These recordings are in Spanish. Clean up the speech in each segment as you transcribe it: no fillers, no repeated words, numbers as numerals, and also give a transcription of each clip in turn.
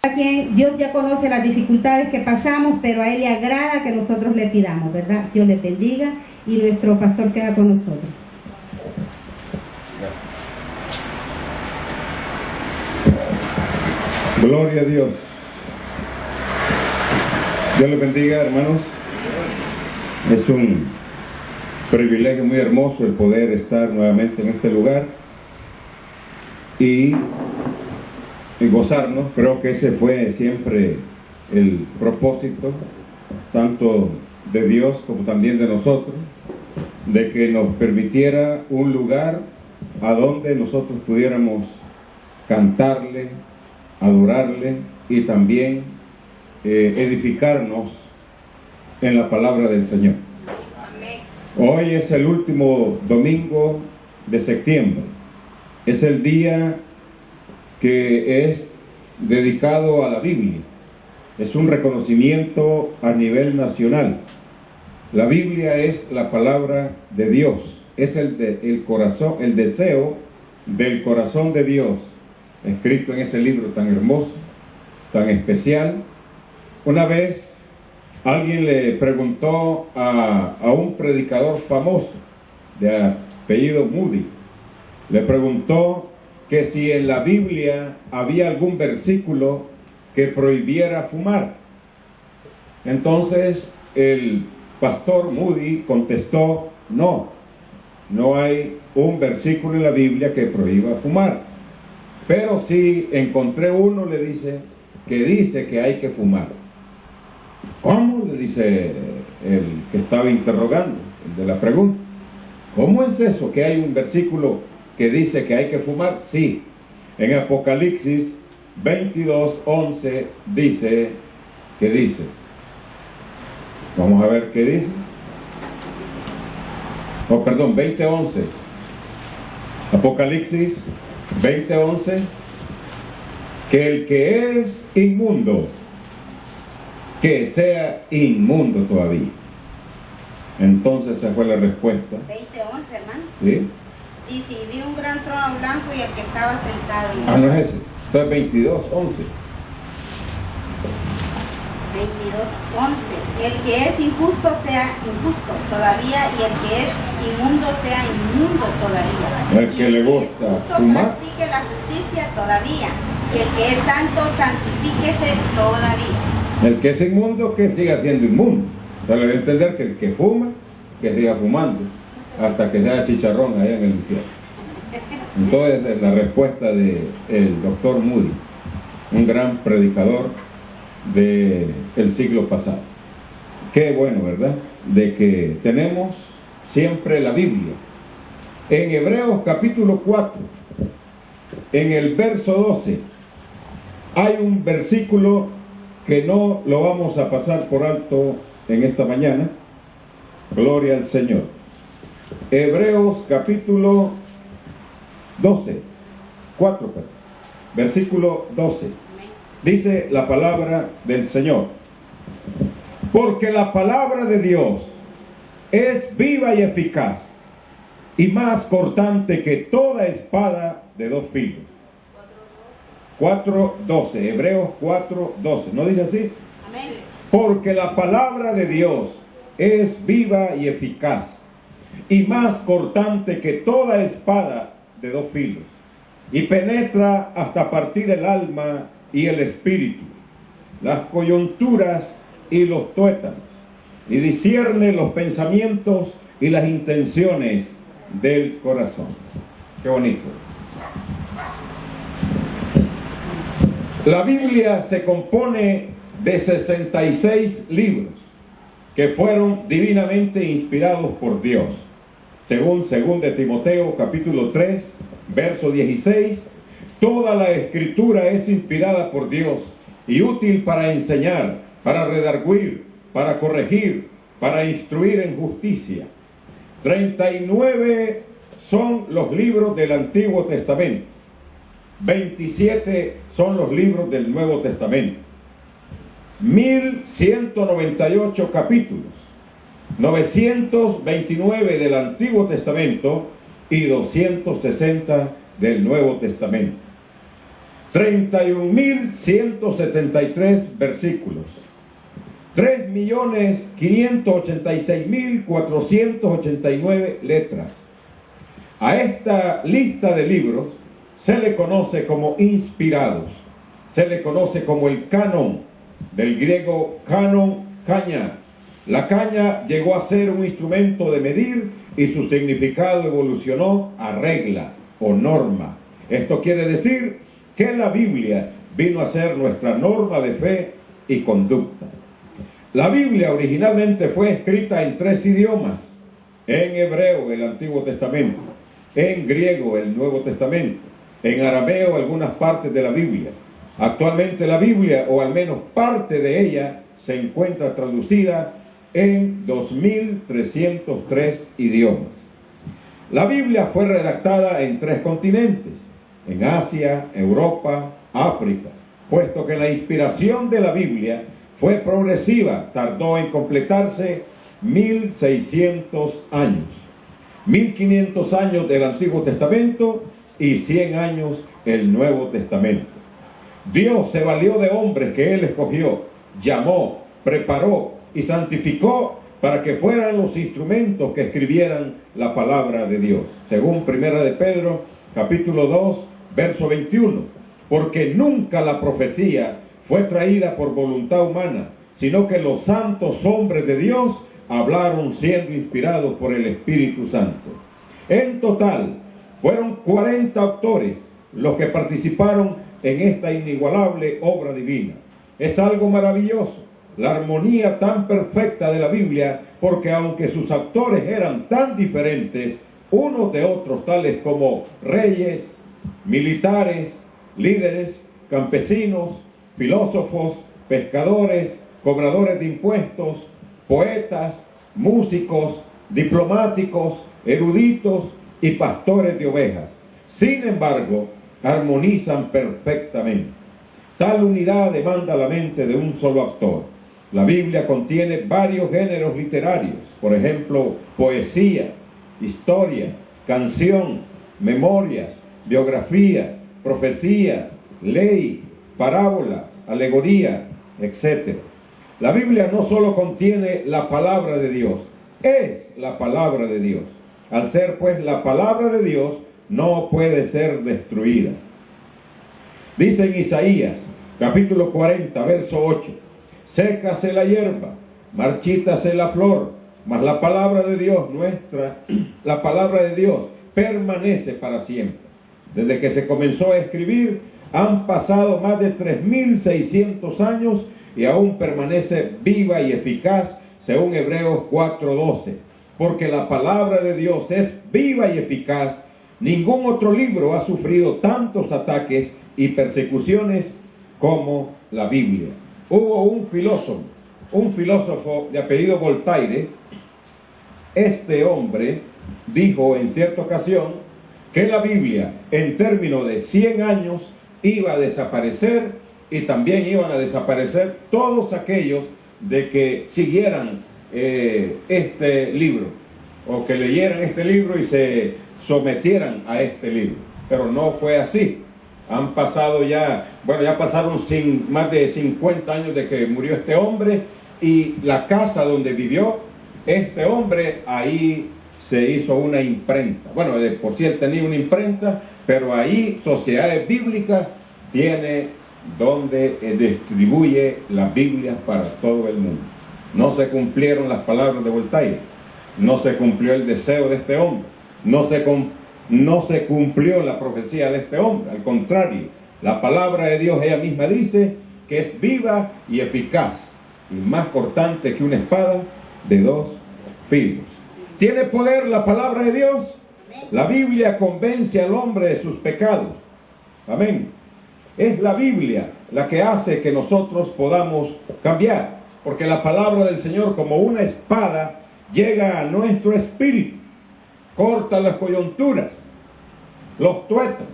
A quien Dios ya conoce las dificultades que pasamos, pero a Él le agrada que nosotros le pidamos, ¿verdad? Dios le bendiga y nuestro pastor queda con nosotros. Gracias. Gloria a Dios. Dios les bendiga, hermanos. Es un privilegio muy hermoso el poder estar nuevamente en este lugar y gozarnos. Creo que ese fue siempre el propósito, tanto de Dios como también de nosotros, de que nos permitiera un lugar a donde nosotros pudiéramos cantarle, adorarle y también edificarnos en la palabra del Señor. Amén. Hoy es el último domingo de septiembre. Es el día que es dedicado a la Biblia. Es un reconocimiento a nivel nacional. La Biblia es la palabra de Dios. Es el corazón, el deseo del corazón de Dios, escrito en ese libro tan hermoso, tan especial. Una vez alguien le preguntó a un predicador famoso de apellido Moody, le preguntó que si en la Biblia había algún versículo que prohibiera fumar. Entonces el pastor Moody contestó: no hay un versículo en la Biblia que prohíba fumar, pero sí encontré uno, le dice, que dice que hay que fumar. ¿Cómo? Le dice el que estaba interrogando, el de la pregunta. ¿Cómo es eso que hay un versículo que dice que hay que fumar? Sí, en Apocalipsis 22:11 dice que dice. Vamos a ver qué dice. Oh, perdón, 20:11. Apocalipsis 20:11. Que el que es inmundo, que sea inmundo todavía. Entonces esa fue la respuesta. 20:11, hermano. ¿Sí? Y si vi un gran trono blanco y el que estaba sentado. No es ese. Esto es 22:11. 22:11. El que es injusto sea injusto todavía, y el que es inmundo sea inmundo todavía. El que le gusta fumar, practique la justicia todavía, y el que es santo santifíquese todavía. el que es inmundo, que siga siendo inmundo. O sea, le debe entender que el que fuma, que siga fumando hasta que sea chicharrón allá en el infierno. Entonces es la respuesta del doctor Moody, un gran predicador del siglo pasado. Qué bueno, ¿verdad? De que tenemos siempre la Biblia. En Hebreos capítulo 4, en el verso 12, hay un versículo que no lo vamos a pasar por alto en esta mañana. Gloria al Señor. Hebreos capítulo 12, 4, versículo 12. Dice la palabra del Señor: porque la palabra de Dios es viva y eficaz, y más cortante que toda espada de dos filos. 4:12, Hebreos 4:12, ¿no dice así? Amén. Porque la palabra de Dios es viva y eficaz, y más cortante que toda espada de dos filos, y penetra hasta partir el alma y el espíritu, las coyunturas y los tuétanos, y discierne los pensamientos y las intenciones del corazón. Qué bonito. La Biblia se compone de 66 libros que fueron divinamente inspirados por Dios. Según de Timoteo capítulo 3, verso 16, toda la escritura es inspirada por Dios y útil para enseñar, para redarguir, para corregir, para instruir en justicia. 39 son los libros del Antiguo Testamento. 27 son los libros del Nuevo Testamento. 1198 capítulos, 929 del Antiguo Testamento y 260 del Nuevo Testamento. 31.173 versículos, 3.586.489 letras. A esta lista de libros se le conoce como inspirados, se le conoce como el canon, del griego canon, caña. La caña llegó a ser un instrumento de medir y su significado evolucionó a regla o norma. Esto quiere decir que la Biblia vino a ser nuestra norma de fe y conducta. La Biblia originalmente fue escrita en 3 idiomas: en hebreo el Antiguo Testamento, en griego el Nuevo Testamento, en arameo algunas partes de la Biblia. Actualmente la Biblia, o al menos parte de ella, se encuentra traducida en 2.303 idiomas. La Biblia fue redactada en 3 continentes, en Asia, Europa, África, puesto que la inspiración de la Biblia fue progresiva, tardó en completarse 1.600 años, 1.500 años del Antiguo Testamento y 100 años el Nuevo Testamento. Dios se valió de hombres que Él escogió, llamó, preparó y santificó para que fueran los instrumentos que escribieran la palabra de Dios. Según 1 de Pedro, capítulo 2, verso 21, porque nunca la profecía fue traída por voluntad humana, sino que los santos hombres de Dios hablaron siendo inspirados por el Espíritu Santo. En total, fueron 40 autores los que participaron en esta inigualable obra divina. Es algo maravilloso, la armonía tan perfecta de la Biblia, porque aunque sus autores eran tan diferentes unos de otros, tales como reyes, militares, líderes, campesinos, filósofos, pescadores, cobradores de impuestos, poetas, músicos, diplomáticos, eruditos y pastores de ovejas, sin embargo, armonizan perfectamente. Tal unidad demanda la mente de un solo actor. La Biblia contiene varios géneros literarios, por ejemplo, poesía, historia, canción, memorias, biografía, profecía, ley, parábola, alegoría, etc. La Biblia no solo contiene la palabra de Dios, es la palabra de Dios. Al ser pues la palabra de Dios, no puede ser destruida. Dice en Isaías, capítulo 40, verso 8, sécase la hierba, marchítase la flor, mas la palabra de Dios la palabra de Dios permanece para siempre. Desde que se comenzó a escribir, han pasado más de 3.600 años y aún permanece viva y eficaz, según Hebreos 4:12. Porque la palabra de Dios es viva y eficaz. Ningún otro libro ha sufrido tantos ataques y persecuciones como la Biblia. Hubo un filósofo de apellido Voltaire. Este hombre dijo en cierta ocasión que la Biblia, en términos de 100 años, iba a desaparecer, y también iban a desaparecer todos aquellos de que siguieran este libro, o que leyeran este libro y se sometieran a este libro. Pero no fue así. Han pasado ya pasaron más de 50 años de que murió este hombre, y la casa donde vivió este hombre, ahí se hizo una imprenta. Bueno, por cierto tenía una imprenta, pero ahí Sociedades Bíblicas tiene donde distribuye las Biblias para todo el mundo. No se cumplieron las palabras de Voltaire, no se cumplió el deseo de este hombre, no se cumplió la profecía de este hombre. Al contrario, la palabra de Dios, ella misma dice que es viva y eficaz, y más cortante que una espada de 2 filos. ¿Tiene poder la palabra de Dios? La Biblia convence al hombre de sus pecados. Amén. Es la Biblia la que hace que nosotros podamos cambiar, porque la palabra del Señor, como una espada, llega a nuestro espíritu, corta las coyunturas, los tuétanos,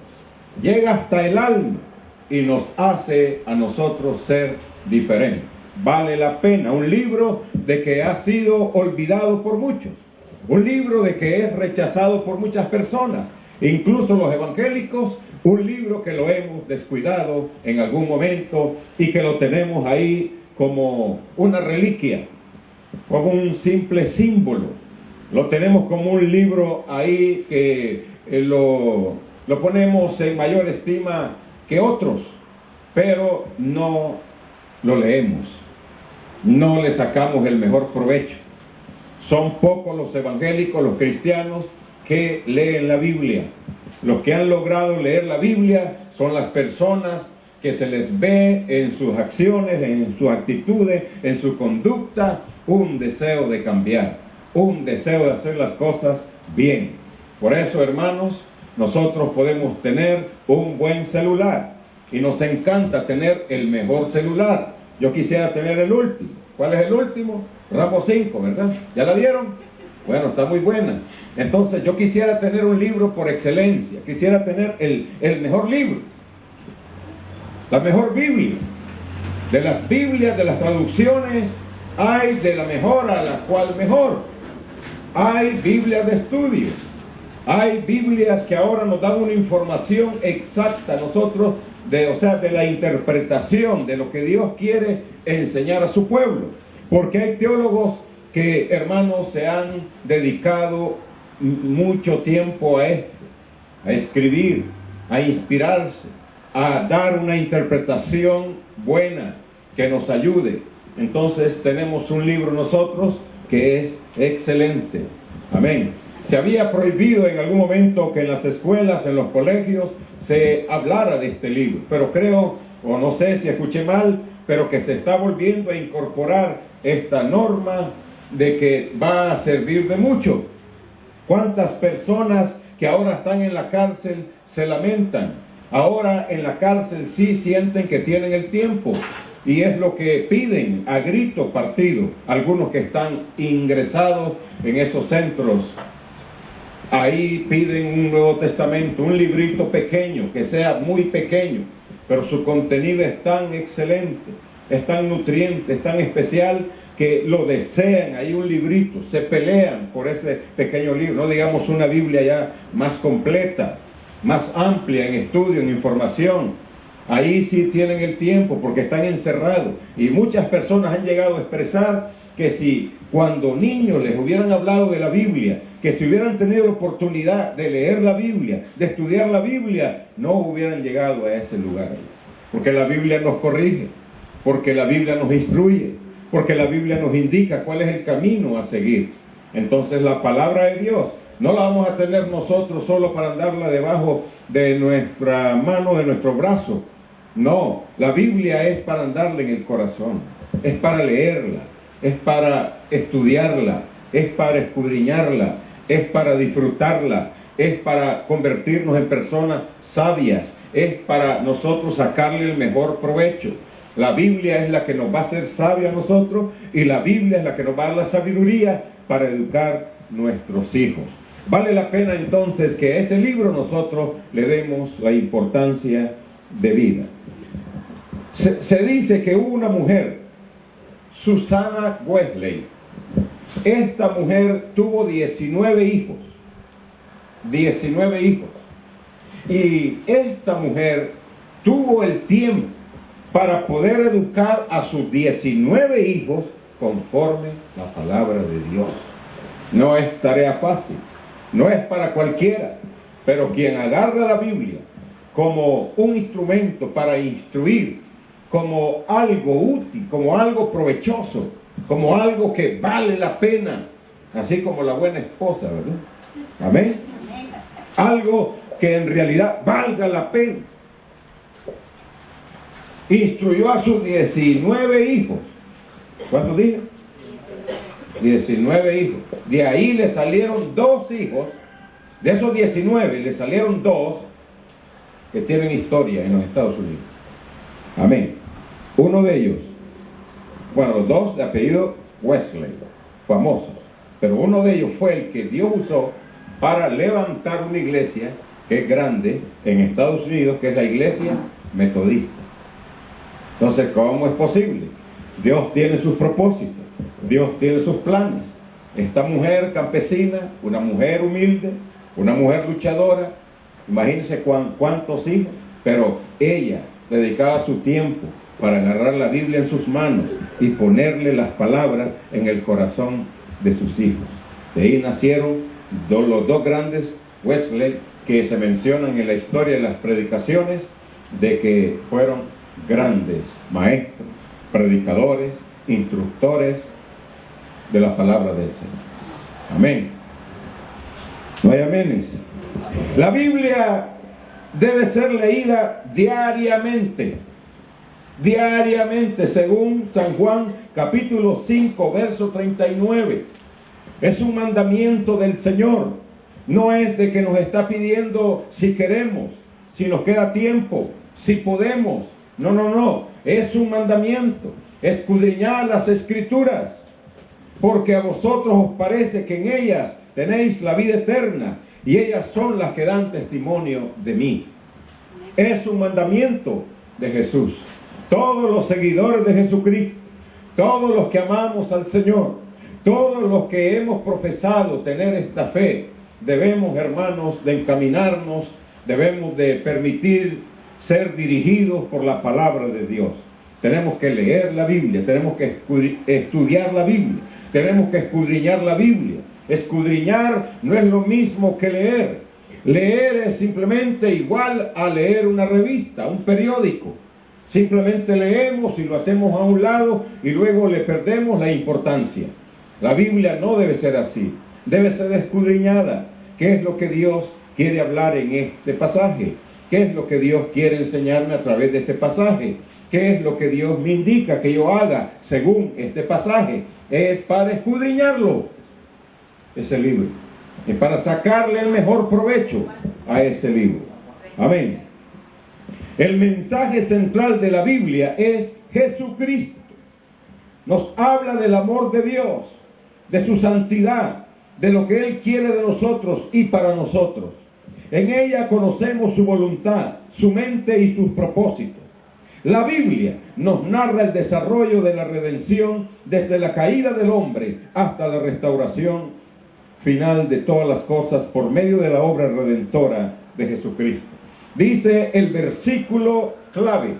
llega hasta el alma y nos hace a nosotros ser diferentes. Vale la pena. Un libro de que ha sido olvidado por muchos, un libro de que es rechazado por muchas personas, Incluso los evangélicos, un libro que lo hemos descuidado en algún momento y que lo tenemos ahí como una reliquia, como un simple símbolo. Lo tenemos como un libro ahí que lo ponemos en mayor estima que otros, pero no lo leemos, no le sacamos el mejor provecho. Son pocos los evangélicos, los cristianos, que leen la Biblia. Los que han logrado leer la Biblia son las personas que se les ve en sus acciones, en sus actitudes, en su conducta, un deseo de cambiar, un deseo de hacer las cosas bien. Por eso, hermanos, nosotros podemos tener un buen celular y nos encanta tener el mejor celular. Yo quisiera tener el último. ¿Cuál es el último? Ramo 5, ¿verdad? ¿Ya la vieron? Bueno, está muy buena. Entonces yo quisiera tener un libro por excelencia, quisiera tener el mejor libro, la mejor Biblia. De las Biblias, de las traducciones, hay de la mejor a la cual mejor. Hay Biblias de estudio, hay Biblias que ahora nos dan una información exacta a nosotros, de la interpretación de lo que Dios quiere enseñar a su pueblo. Porque hay teólogos que, hermanos, se han dedicado mucho tiempo a esto, a escribir, a inspirarse, a dar una interpretación buena que nos ayude. Entonces tenemos un libro nosotros que es excelente. Amén. Se había prohibido en algún momento que en las escuelas, en los colegios, se hablara de este libro, pero creo, o no sé si escuché mal, pero que se está volviendo a incorporar esta norma de que va a servir de mucho. ¿Cuántas personas que ahora están en la cárcel se lamentan? Ahora en la cárcel sí sienten que tienen el tiempo, y es lo que piden a grito partido algunos que están ingresados en esos centros. Ahí piden un Nuevo Testamento, un librito pequeño, que sea muy pequeño, pero su contenido es tan excelente, es tan nutriente, es tan especial, que lo desean. Hay un librito, se pelean por ese pequeño libro, no digamos una Biblia ya más completa, más amplia en estudio, en información. Ahí sí tienen el tiempo porque están encerrados, y muchas personas han llegado a expresar que si cuando niños les hubieran hablado de la Biblia, que si hubieran tenido la oportunidad de leer la Biblia, de estudiar la Biblia, no hubieran llegado a ese lugar. Porque la Biblia nos corrige, porque la Biblia nos instruye, porque la Biblia nos indica cuál es el camino a seguir. Entonces la palabra de Dios no la vamos a tener nosotros solo para andarla debajo de nuestra mano, de nuestro brazo. No, la Biblia es para andarla en el corazón, es para leerla, es para estudiarla, es para escudriñarla, es para disfrutarla, es para convertirnos en personas sabias, es para nosotros sacarle el mejor provecho. La Biblia es la que nos va a hacer sabios a nosotros, y la Biblia es la que nos va a dar la sabiduría para educar nuestros hijos. Vale la pena entonces que a ese libro nosotros le demos la importancia de vida. Se dice que hubo una mujer, Susana Wesley. Esta mujer tuvo 19 hijos. 19 hijos. Y esta mujer tuvo el tiempo para poder educar a sus 19 hijos conforme la palabra de Dios. No es tarea fácil, no es para cualquiera, pero quien agarra la Biblia como un instrumento para instruir, como algo útil, como algo provechoso, como algo que vale la pena, así como la buena esposa, ¿verdad? Amén. Algo que en realidad valga la pena. Instruyó a sus 19 hijos. ¿Cuántos dije? 19 hijos. De ahí le salieron 2 hijos. De esos 19 le salieron 2 que tienen historia en los Estados Unidos. Amén. Uno de ellos, bueno, los 2 de apellido Wesley, famosos, pero uno de ellos fue el que Dios usó para levantar una iglesia que es grande en Estados Unidos, que es la iglesia metodista. Entonces, ¿cómo es posible? Dios tiene sus propósitos, Dios tiene sus planes. Esta mujer campesina, una mujer humilde, una mujer luchadora, Imagínense cuántos hijos, pero ella dedicaba su tiempo para agarrar la Biblia en sus manos y ponerle las palabras en el corazón de sus hijos. De ahí nacieron los dos grandes Wesley que se mencionan en la historia de las predicaciones, de que fueron grandes maestros, predicadores, instructores de la palabra del Señor. Amén. No hay aménes. La Biblia debe ser leída diariamente. Diariamente, según San Juan capítulo 5, verso 39. Es un mandamiento del Señor. No es de que nos está pidiendo si queremos, si nos queda tiempo, si podemos. No, no, no. Es un mandamiento. Escudriñad las Escrituras, porque a vosotros os parece que en ellas tenéis la vida eterna, y ellas son las que dan testimonio de mí. Es un mandamiento de Jesús. Todos los seguidores de Jesucristo, todos los que amamos al Señor, todos los que hemos profesado tener esta fe, debemos, hermanos, de encaminarnos, debemos de permitir ser dirigidos por la palabra de Dios. Tenemos que leer la Biblia, tenemos que estudiar la Biblia, tenemos que escudriñar la Biblia. Escudriñar no es lo mismo que leer. Leer es simplemente igual a leer una revista, un periódico. Simplemente leemos y lo hacemos a un lado y luego le perdemos la importancia. La Biblia no debe ser así, debe ser escudriñada. ¿Qué es lo que Dios quiere hablar en este pasaje? ¿Qué es lo que Dios quiere enseñarme a través de este pasaje? ¿Qué es lo que Dios me indica que yo haga según este pasaje? Es para escudriñarlo, ese libro. Es para sacarle el mejor provecho a ese libro. Amén. El mensaje central de la Biblia es Jesucristo. Nos habla del amor de Dios, de su santidad, de lo que Él quiere de nosotros y para nosotros. En ella conocemos su voluntad, su mente y sus propósitos. La Biblia nos narra el desarrollo de la redención desde la caída del hombre hasta la restauración final de todas las cosas por medio de la obra redentora de Jesucristo. Dice el versículo clave,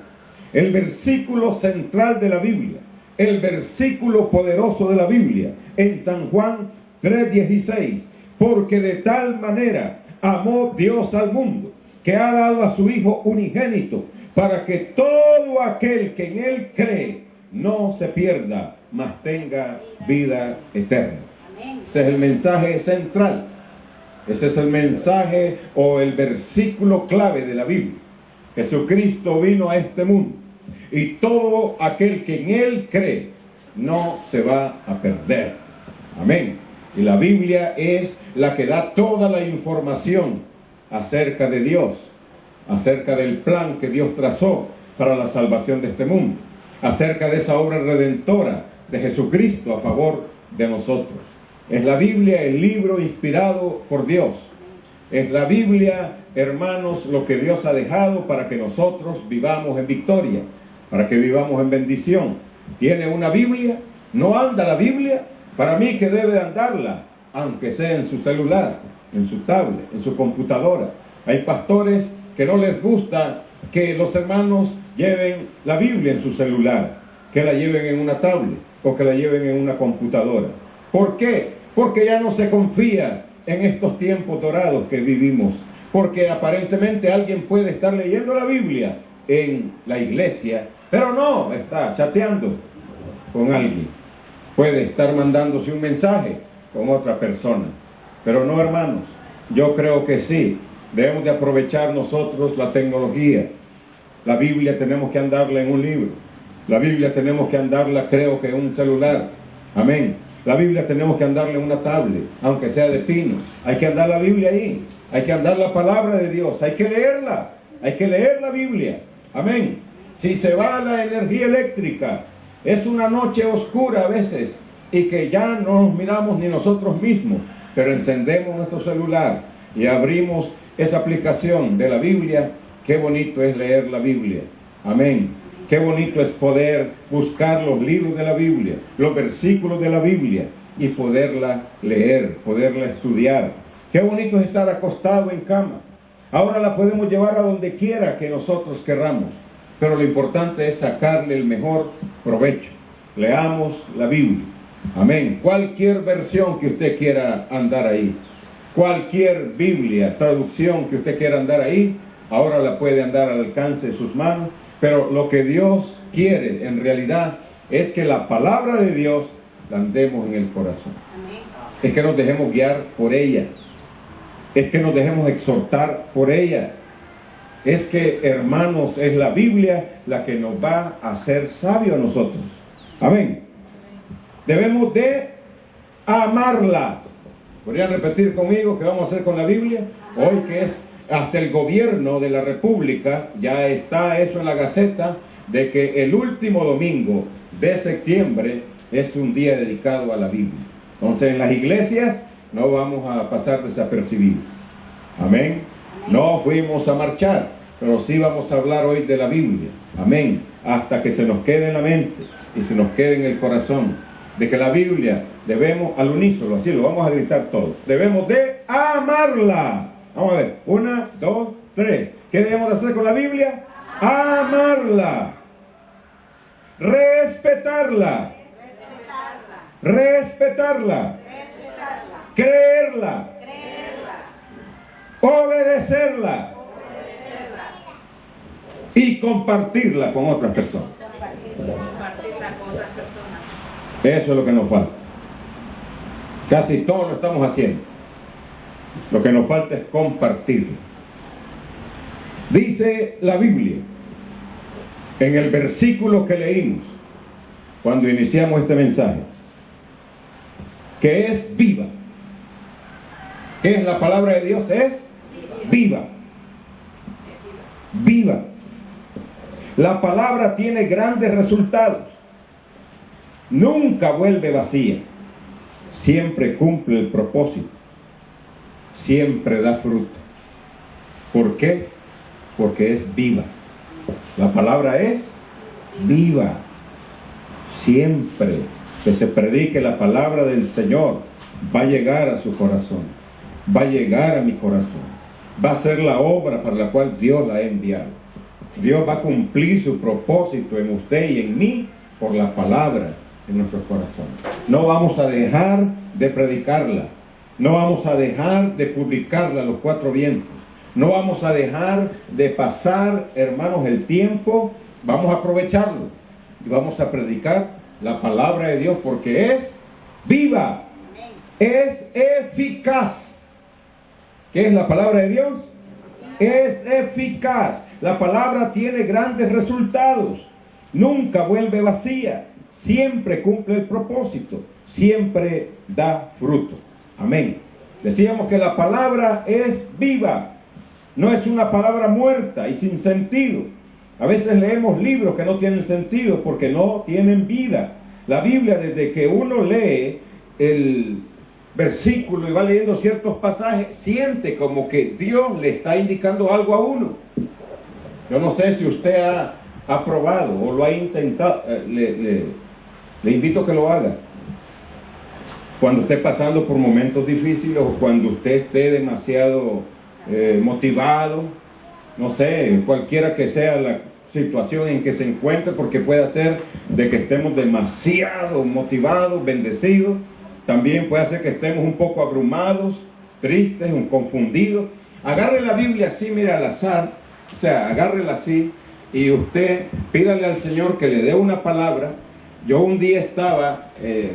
el versículo central de la Biblia, el versículo poderoso de la Biblia, en San Juan 3:16, porque de tal manera amó Dios al mundo, que ha dado a su Hijo unigénito, para que todo aquel que en Él cree no se pierda, mas tenga vida eterna. Ese es el mensaje central. Ese es el mensaje o el versículo clave de la Biblia. Jesucristo vino a este mundo y todo aquel que en Él cree no se va a perder. Amén. Y la Biblia es la que da toda la información acerca de Dios, acerca del plan que Dios trazó para la salvación de este mundo, acerca de esa obra redentora de Jesucristo a favor de nosotros. Es la Biblia el libro inspirado por Dios. Es la Biblia, hermanos, lo que Dios ha dejado para que nosotros vivamos en victoria, para que vivamos en bendición. ¿Tiene una Biblia? ¿No anda la Biblia? Para mí que debe andarla, aunque sea en su celular, en su tablet, en su computadora. Hay pastores que no les gusta que los hermanos lleven la Biblia en su celular, que la lleven en una tablet o que la lleven en una computadora. ¿Por qué? Porque ya no se confía en estos tiempos dorados que vivimos. Porque aparentemente alguien puede estar leyendo la Biblia en la iglesia, pero no, está chateando con alguien. Puede estar mandándose un mensaje con otra persona. Pero no, hermanos, yo creo que sí, debemos de aprovechar nosotros la tecnología. La Biblia tenemos que andarla en un libro. La Biblia tenemos que andarla, creo que en un celular. Amén. La Biblia tenemos que andarla en una tablet, aunque sea de pino. Hay que andar la Biblia ahí. Hay que andar la palabra de Dios. Hay que leerla. Hay que leer la Biblia. Amén. Si se va la energía eléctrica, es una noche oscura a veces y que ya no nos miramos ni nosotros mismos, pero encendemos nuestro celular y abrimos esa aplicación de la Biblia. Qué bonito es leer la Biblia. Amén. Qué bonito es poder buscar los libros de la Biblia, los versículos de la Biblia y poderla leer, poderla estudiar. Qué bonito es estar acostado en cama. Ahora la podemos llevar a donde quiera que nosotros querramos, pero lo importante es sacarle el mejor provecho. Leamos la Biblia. Amén. Cualquier versión que usted quiera andar ahí, cualquier Biblia, traducción que usted quiera andar ahí, ahora la puede andar al alcance de sus manos. Pero lo que Dios quiere en realidad es que la palabra de Dios la andemos en el corazón. Es que nos dejemos guiar por ella. Es que nos dejemos exhortar por ella. Es que, hermanos, es la Biblia la que nos va a hacer sabios a nosotros. Amén. Debemos de amarla. ¿Podrían repetir conmigo qué vamos a hacer con la Biblia? Hoy que es hasta el gobierno de la República, ya está eso en la Gaceta, de que el último domingo de septiembre es un día dedicado a la Biblia. Entonces en las iglesias no vamos a pasar desapercibidos. Amén. No fuimos a marchar, pero sí vamos a hablar hoy de la Biblia. Amén. Hasta que se nos quede en la mente y se nos quede en el corazón, de que la Biblia debemos, al unísono, así lo vamos a gritar todos, debemos de amarla. Vamos a ver, 1, 2, 3. ¿Qué debemos de hacer con la Biblia? Amarla. Respetarla. Respetarla. Creerla. Obedecerla. Y compartirla con otras personas. Eso es lo que nos falta. Casi todo lo estamos haciendo. Lo que nos falta es compartirlo. Dice la Biblia, en el versículo que leímos, cuando iniciamos este mensaje, que es viva. ¿Qué es la palabra de Dios? Es viva. Viva. La palabra tiene grandes resultados. Nunca vuelve vacía. Siempre cumple el propósito. Siempre da fruto. ¿Por qué? Porque es viva. La palabra es viva. Siempre que se predique la palabra del Señor, va a llegar a su corazón. Va a llegar a mi corazón. Va a ser la obra para la cual Dios la ha enviado. Dios va a cumplir su propósito en usted y en mí por la palabra en nuestros corazones. No vamos a dejar de predicarla. No vamos a dejar de publicarla a los cuatro vientos. No vamos a dejar de pasar, hermanos, el tiempo. Vamos a aprovecharlo. Y vamos a predicar la palabra de Dios porque es viva. Es eficaz. ¿Qué es la palabra de Dios? Es eficaz. La palabra tiene grandes resultados. Nunca vuelve vacía. Siempre cumple el propósito. Siempre da fruto. Amén. Decíamos que la palabra es viva. No es una palabra muerta y sin sentido. A veces leemos libros que no tienen sentido porque no tienen vida. La Biblia, desde que uno lee el versículo y va leyendo ciertos pasajes, siente como que Dios le está indicando algo a uno. Yo no sé si usted ha probado o lo ha intentado. Le invito a que lo haga. Cuando esté pasando por momentos difíciles o cuando usted esté demasiado motivado, no sé, cualquiera que sea la situación en que se encuentre, porque puede ser de que estemos demasiado motivados, bendecidos, también puede ser que estemos un poco abrumados, tristes, confundidos. Agarre la Biblia así, mire, al azar, o sea, agárrela así y usted pídale al Señor que le dé una palabra. Yo un día estaba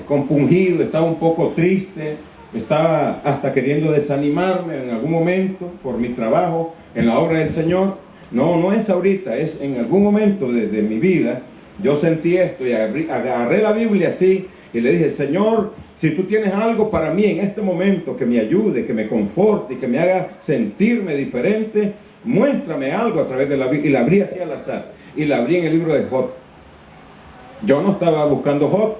compungido, estaba un poco triste, estaba hasta queriendo desanimarme en algún momento por mi trabajo en la obra del Señor. No es ahorita, es en algún momento de mi vida. Yo sentí esto y agarré la Biblia así y le dije: Señor, si tú tienes algo para mí en este momento que me ayude, que me conforte y que me haga sentirme diferente, muéstrame algo a través de la Biblia. Y la abrí así al azar y la abrí en el libro de Job. Yo no estaba buscando Job,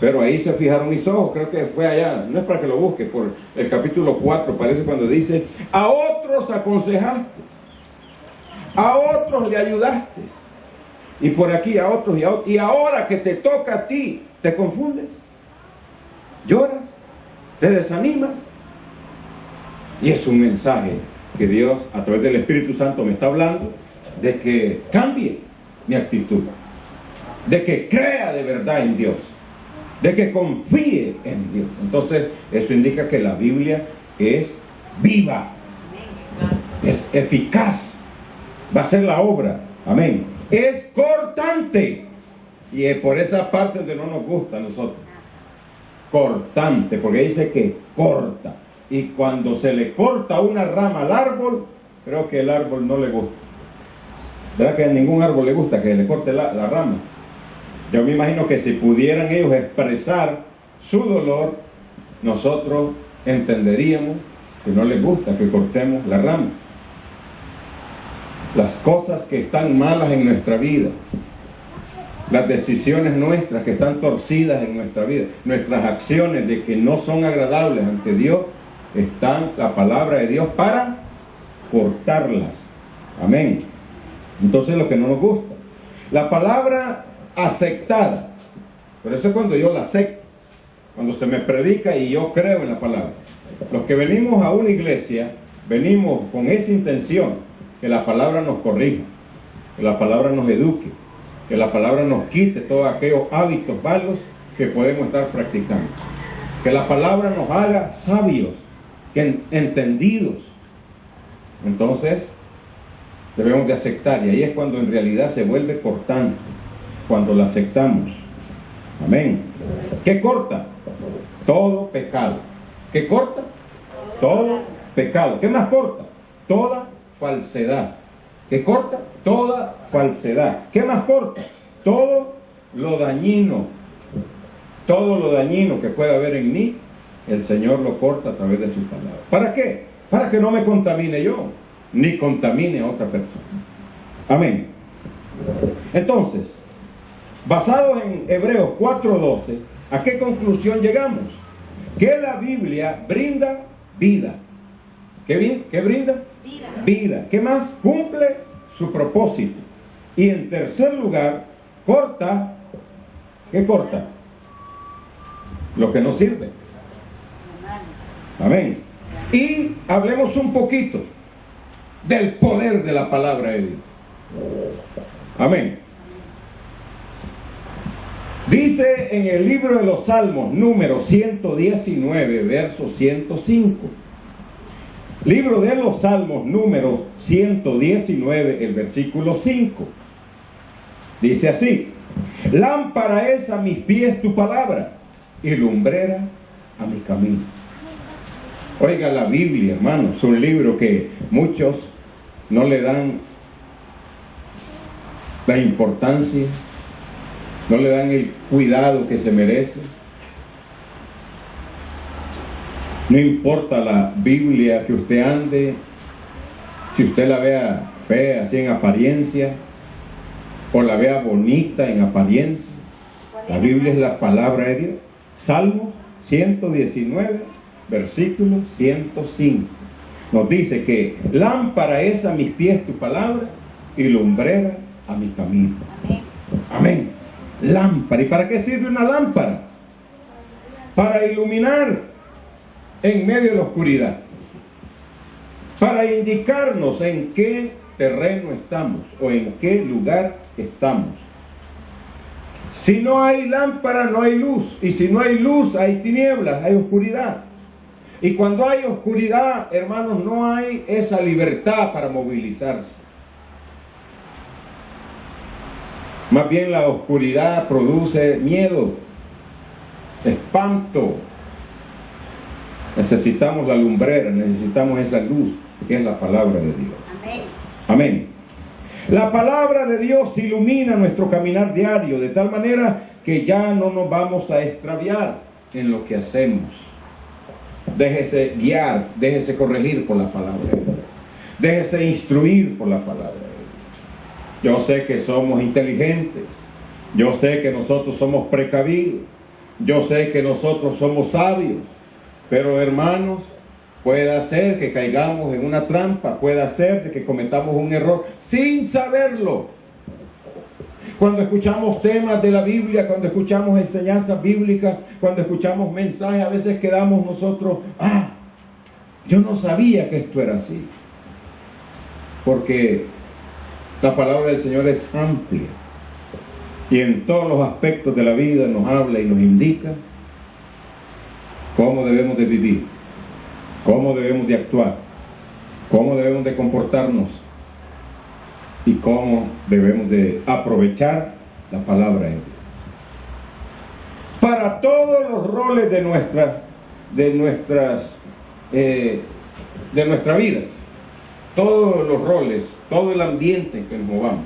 pero ahí se fijaron mis ojos, creo que fue allá, no es para que lo busque, por el capítulo 4, parece cuando dice: a otros aconsejaste, a otros le ayudaste, y por aquí a otros y a otros, y ahora que te toca a ti, te confundes, lloras, te desanimas. Y es un mensaje que Dios a través del Espíritu Santo me está hablando de que cambie mi actitud, de que crea de verdad en Dios, de que confíe en Dios. Entonces eso indica que la Biblia es viva, es eficaz, va a ser la obra, amén. Es cortante, y es por esa parte donde no nos gusta a nosotros, cortante, porque dice que corta, y cuando se le corta una rama al árbol, creo que el árbol no le gusta. ¿Verdad que a ningún árbol le gusta que le corte la rama? Yo me imagino que si pudieran ellos expresar su dolor, nosotros entenderíamos que no les gusta que cortemos la rama. Las cosas que están malas en nuestra vida, las decisiones nuestras que están torcidas en nuestra vida, nuestras acciones de que no son agradables ante Dios, están la palabra de Dios para cortarlas. Amén. Entonces lo que no nos gusta, la palabra aceptada, por eso es cuando yo la acepto, cuando se me predica y yo creo en la palabra. Los que venimos a una iglesia, venimos con esa intención, que la palabra nos corrija, que la palabra nos eduque, que la palabra nos quite todos aquellos hábitos malos que podemos estar practicando, que la palabra nos haga sabios, entendidos. Entonces debemos de aceptar, y ahí es cuando en realidad se vuelve cortante, cuando la aceptamos. Amén. ¿Qué corta? Todo pecado. ¿Qué corta? Todo pecado. ¿Qué más corta? Toda falsedad. ¿Qué corta? Toda falsedad. ¿Qué más corta? Todo lo dañino. Todo lo dañino que pueda haber en mí, el Señor lo corta a través de su palabra. ¿Para qué? Para que no me contamine yo, ni contamine a otra persona. Amén. Entonces, basados en Hebreos 4:12, ¿a qué conclusión llegamos? Que la Biblia brinda vida. ¿Qué brinda? Vida. ¿Qué más? Cumple su propósito. Y en tercer lugar, corta. ¿Qué corta? Lo que no sirve. Amén. Y hablemos un poquito del poder de la palabra de Dios. Amén. Dice en el libro de los Salmos, número 119, verso 105. Libro de los Salmos, número 119, el versículo 5. Dice así: lámpara es a mis pies tu palabra y lumbrera a mi camino. Oiga, la Biblia, hermanos, es un libro que muchos no le dan la importancia, no le dan el cuidado que se merece. No importa la Biblia que usted ande, si usted la vea fea así en apariencia, o la vea bonita en apariencia, la Biblia es la palabra de Dios. Salmo 119, versículo 105. Nos dice que lámpara es a mis pies tu palabra y lumbrera a mi camino. Amén. Lámpara. ¿Y para qué sirve una lámpara? Para iluminar en medio de la oscuridad, para indicarnos en qué terreno estamos o en qué lugar estamos. Si no hay lámpara, no hay luz, y si no hay luz, hay tinieblas, hay oscuridad. Y cuando hay oscuridad, hermanos, no hay esa libertad para movilizarse. Más bien la oscuridad produce miedo, espanto. Necesitamos la lumbrera, necesitamos esa luz, que es la palabra de Dios. Amén. Amén. La palabra de Dios ilumina nuestro caminar diario, de tal manera que ya no nos vamos a extraviar en lo que hacemos. Déjese guiar, déjese corregir por la palabra de Dios. Déjese instruir por la palabra de Dios. Yo sé que somos inteligentes, yo sé que nosotros somos precavidos, yo sé que nosotros somos sabios, pero hermanos, puede ser que caigamos en una trampa, puede ser que cometamos un error sin saberlo. Cuando escuchamos temas de la Biblia, cuando escuchamos enseñanzas bíblicas, cuando escuchamos mensajes, a veces quedamos nosotros, yo no sabía que esto era así. porque la palabra del Señor es amplia y en todos los aspectos de la vida nos habla y nos indica cómo debemos de vivir, cómo debemos de actuar, cómo debemos de comportarnos y cómo debemos de aprovechar la palabra de Dios. Para todos los roles de nuestra vida, todos los roles, todo el ambiente en que nos movamos,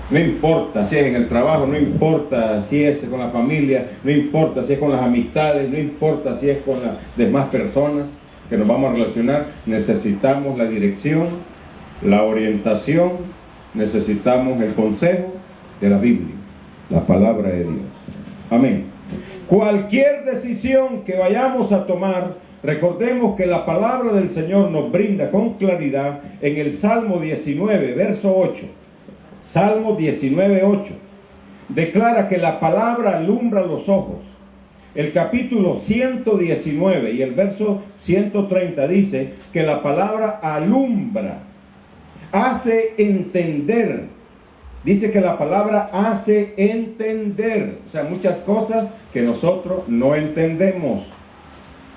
no importa si es en el trabajo, no importa si es con la familia, no importa si es con las amistades, no importa si es con las demás personas que nos vamos a relacionar, necesitamos la dirección, la orientación, necesitamos el consejo de la Biblia, la palabra de Dios. Amén. Cualquier decisión que vayamos a tomar, recordemos que la palabra del Señor nos brinda con claridad en el Salmo 19, verso 8. Salmo 19, 8. Declara que la palabra alumbra los ojos. El capítulo 119 y el verso 130 dice que la palabra alumbra, hace entender. Dice que la palabra hace entender. O sea, muchas cosas que nosotros no entendemos,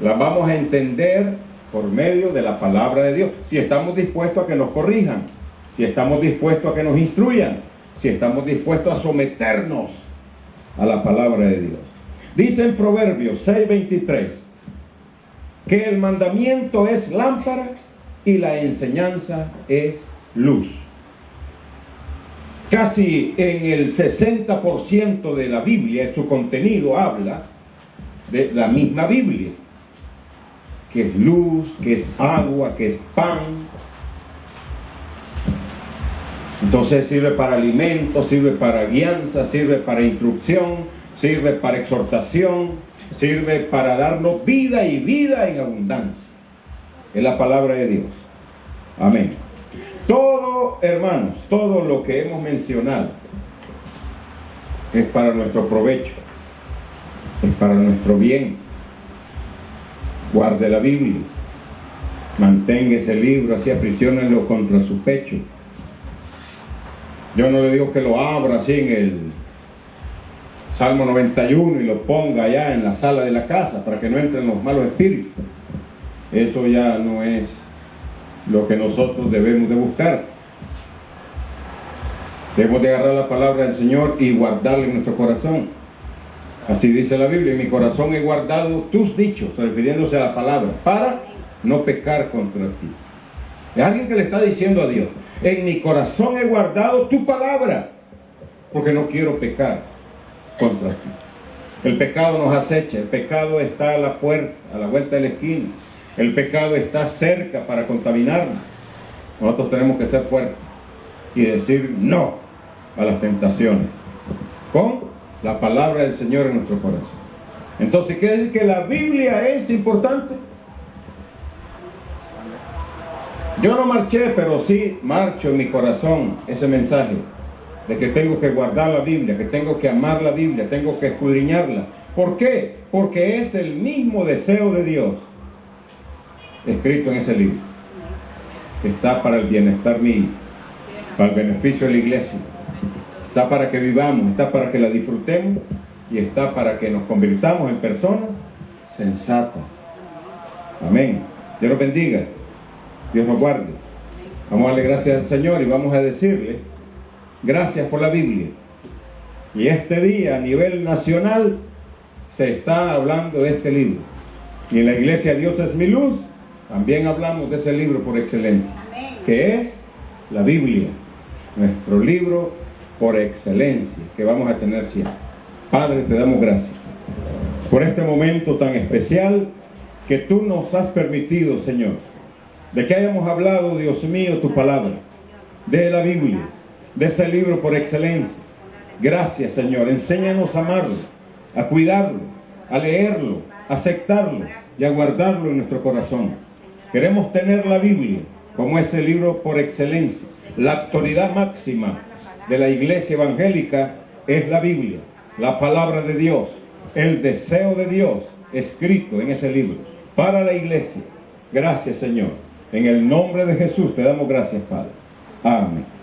las vamos a entender por medio de la palabra de Dios. Si estamos dispuestos a que nos corrijan, si estamos dispuestos a que nos instruyan, si estamos dispuestos a someternos a la palabra de Dios. Dice en Proverbios 6:23 que el mandamiento es lámpara y la enseñanza es luz. Casi en el 60% de la Biblia, su contenido habla de la misma Biblia, que es luz, que es agua, que es pan. Entonces sirve para alimento, sirve para guianza, sirve para instrucción, sirve para exhortación, sirve para darnos vida y vida en abundancia. Es la palabra de Dios. Amén. Todo, hermanos, todo lo que hemos mencionado es para nuestro provecho, es para nuestro bien. Guarde la Biblia, mantenga ese libro, así aprisionenlo contra su pecho. Yo no le digo que lo abra así en el Salmo 91 y lo ponga allá en la sala de la casa para que no entren los malos espíritus. Eso ya no es lo que nosotros debemos de buscar. Debemos de agarrar la palabra del Señor y guardarla en nuestro corazón. Así dice la Biblia: en mi corazón he guardado tus dichos, refiriéndose a la palabra, para no pecar contra ti. Es alguien que le está diciendo a Dios: en mi corazón he guardado tu palabra, porque no quiero pecar contra ti. El pecado nos acecha, el pecado está a la puerta, a la vuelta de la esquina. El pecado está cerca para contaminarnos. Nosotros tenemos que ser fuertes y decir no a las tentaciones con la palabra del Señor en nuestro corazón. Entonces, ¿quiere decir que la Biblia es importante? Yo no marché, pero sí marcho en mi corazón ese mensaje de que tengo que guardar la Biblia, que tengo que amar la Biblia, tengo que escudriñarla. ¿Por qué? Porque es el mismo deseo de Dios escrito en ese libro. Está para el bienestar mío, para el beneficio de la iglesia. Está para que vivamos, está para que la disfrutemos y está para que nos convirtamos en personas sensatas. Amén. Dios nos bendiga. Dios nos guarde. Vamos a darle gracias al Señor y vamos a decirle gracias por la Biblia. Y este día a nivel nacional se está hablando de este libro. Y en la iglesia Dios es mi luz también hablamos de ese libro por excelencia. Amén. Que es la Biblia, nuestro libro por excelencia que vamos a tener siempre. Padre, te damos gracias por este momento tan especial que tú nos has permitido, Señor, de que hayamos hablado, Dios mío, tu palabra, de la Biblia, de ese libro por excelencia. Gracias, Señor. Enséñanos a amarlo, a cuidarlo, a leerlo, a aceptarlo y a guardarlo en nuestro corazón. Queremos tener la Biblia como ese libro por excelencia. La autoridad máxima de la iglesia evangélica es la Biblia, la palabra de Dios, el deseo de Dios escrito en ese libro para la iglesia. Gracias, Señor. En el nombre de Jesús te damos gracias, Padre. Amén.